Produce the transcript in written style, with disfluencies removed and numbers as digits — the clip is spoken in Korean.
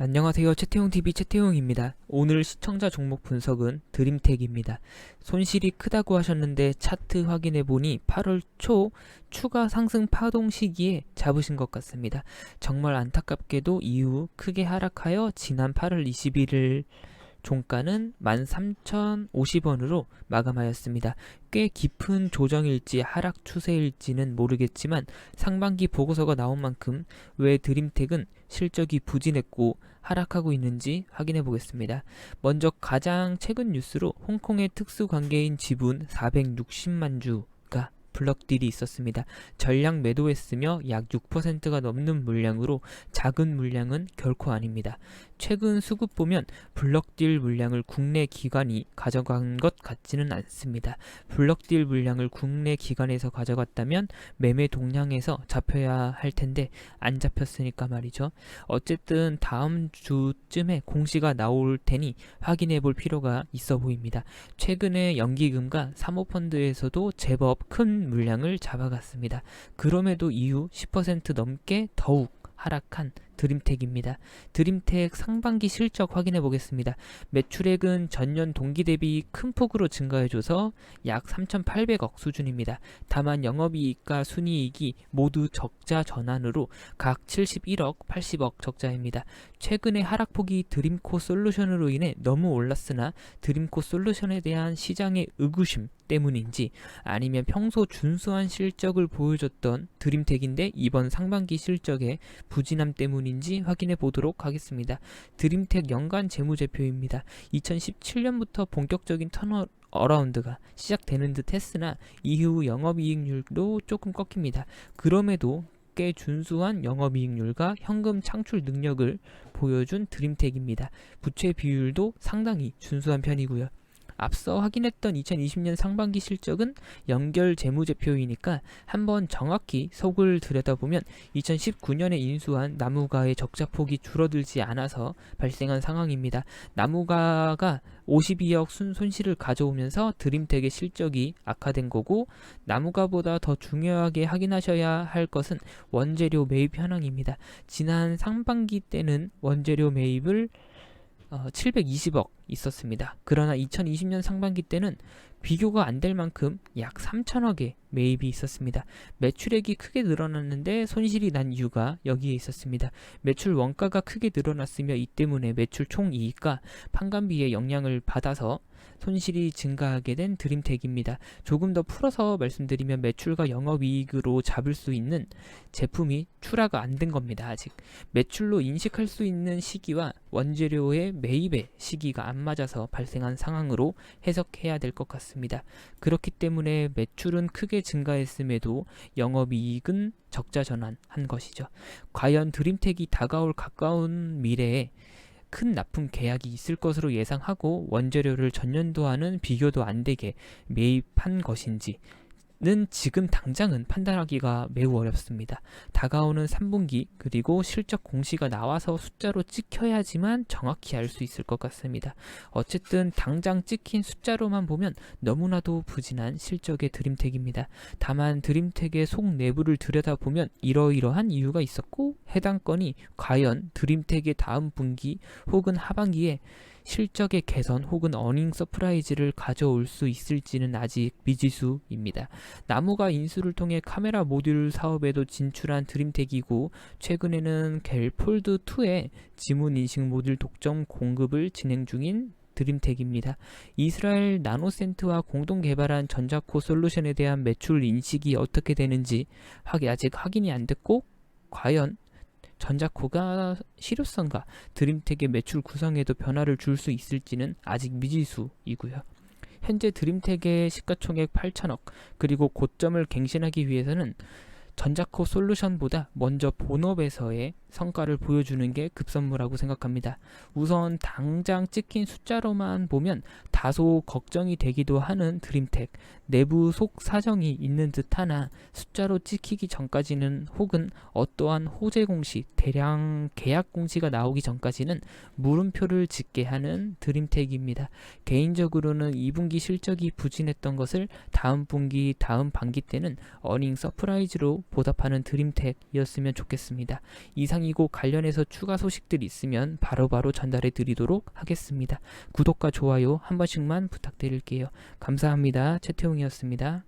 안녕하세요. 채태용TV 채태용입니다. 오늘 시청자 종목 분석은 드림텍입니다. 손실이 크다고 하셨는데 차트 확인해보니 8월 초 추가 상승 파동 시기에 잡으신 것 같습니다. 정말 안타깝게도 이후 크게 하락하여 지난 8월 21일 종가는 13,050원으로 마감하였습니다. 꽤 깊은 조정일지 하락 추세일지는 모르겠지만 상반기 보고서가 나온 만큼 왜 드림텍은 실적이 부진했고 하락하고 있는지 확인해 보겠습니다. 먼저 가장 최근 뉴스로 홍콩의 특수관계인 지분 460만 주가 블럭딜이 있었습니다. 전량 매도했으며 약 6%가 넘는 물량으로 작은 물량은 결코 아닙니다. 최근 수급 보면 블럭딜 물량을 국내 기관이 가져간 것 같지는 않습니다. 블럭딜 물량을 국내 기관에서 가져갔다면 매매 동향에서 잡혀야 할 텐데 안 잡혔으니까 말이죠. 어쨌든 다음 주쯤에 공시가 나올 테니 확인해 볼 필요가 있어 보입니다. 최근에 연기금과 사모펀드에서도 제법 큰 물량을 잡아갔습니다. 그럼에도 이후 10% 넘게 더욱 하락한 드림텍입니다. 드림텍 상반기 실적 확인해 보겠습니다. 매출액은 전년 동기 대비 큰 폭으로 증가해줘서 약 3,800억 수준입니다. 다만 영업이익과 순이익이 모두 적자 전환으로 각 71억, 80억 적자입니다. 최근에 하락폭이 드림코 솔루션으로 인해 너무 올랐으나 드림코 솔루션에 대한 시장의 의구심 때문인지 아니면 평소 준수한 실적을 보여줬던 드림텍인데 이번 상반기 실적의 부진함 때문인지 확인해 보도록 하겠습니다. 드림텍 연간 재무제표입니다. 2017년부터 본격적인 턴어라운드가 시작되는 듯 했으나 이후 영업이익률도 조금 꺾입니다. 그럼에도 꽤 준수한 영업이익률과 현금 창출 능력을 보여준 드림텍입니다. 부채 비율도 상당히 준수한 편이고요. 앞서 확인했던 2020년 상반기 실적은 연결 재무제표이니까 한번 정확히 속을 들여다보면 2019년에 인수한 나무가의 적자폭이 줄어들지 않아서 발생한 상황입니다. 나무가가 52억 손실을 가져오면서 드림텍의 실적이 악화된 거고, 나무가보다 더 중요하게 확인하셔야 할 것은 원재료 매입 현황입니다. 지난 상반기 때는 원재료 매입을 720억 있었습니다. 그러나 2020년 상반기 때는 비교가 안 될 만큼 약 3천억의 매입이 있었습니다. 매출액이 크게 늘어났는데 손실이 난 이유가 여기에 있었습니다. 매출 원가가 크게 늘어났으며 이 때문에 매출 총이익과 판관비의 영향을 받아서 손실이 증가하게 된 드림텍입니다. 조금 더 풀어서 말씀드리면 매출과 영업이익으로 잡을 수 있는 제품이 출하가 안 된 겁니다. 아직 매출로 인식할 수 있는 시기와 원재료의 매입의 시기가 안 맞아서 발생한 상황으로 해석해야 될 것 같습니다. 그렇기 때문에 매출은 크게 증가했음에도 영업이익은 적자 전환한 것이죠. 과연 드림텍이 다가올 가까운 미래에 큰 납품 계약이 있을 것으로 예상하고 원재료를 전년도와는 비교도 안 되게 매입한 것인지 는 지금 당장은 판단하기가 매우 어렵습니다. 다가오는 3분기 그리고 실적 공시가 나와서 숫자로 찍혀야지만 정확히 알 수 있을 것 같습니다. 어쨌든 당장 찍힌 숫자로만 보면 너무나도 부진한 실적의 드림텍입니다. 다만 드림텍의 속 내부를 들여다보면 이러이러한 이유가 있었고 해당 건이 과연 드림텍의 다음 분기 혹은 하반기에 실적의 개선 혹은 어닝 서프라이즈를 가져올 수 있을지는 아직 미지수입니다. 나무가 인수를 통해 카메라 모듈 사업에도 진출한 드림텍이고 최근에는 갤 폴드2의 지문 인식 모듈 독점 공급을 진행 중인 드림텍입니다. 이스라엘 나노센트와 공동 개발한 전자코 솔루션에 대한 매출 인식이 어떻게 되는지 아직 확인이 안 됐고 과연 전자코가 실효성과 드림텍의 매출 구성에도 변화를 줄 수 있을지는 아직 미지수이고요. 현재 드림텍의 시가총액 8천억 그리고 고점을 갱신하기 위해서는 전자코 솔루션보다 먼저 본업에서의 성과를 보여주는 게 급선무라고 생각합니다. 우선 당장 찍힌 숫자로만 보면 다소 걱정이 되기도 하는 드림텍, 내부 속 사정이 있는 듯하나 숫자로 찍히기 전까지는 혹은 어떠한 호재 공시, 대량 계약 공시가 나오기 전까지는 물음표를 짓게 하는 드림텍입니다. 개인적으로는 2분기 실적이 부진했던 것을 다음 분기, 다음 반기 때는 어닝 서프라이즈로 보답하는 드림텍이었으면 좋겠습니다. 이상 영상이고 관련해서 추가 소식들 있으면 바로바로 전달해 드리도록 하겠습니다. 구독과 좋아요 한 번씩만 부탁드릴게요. 감사합니다. 최태웅이었습니다.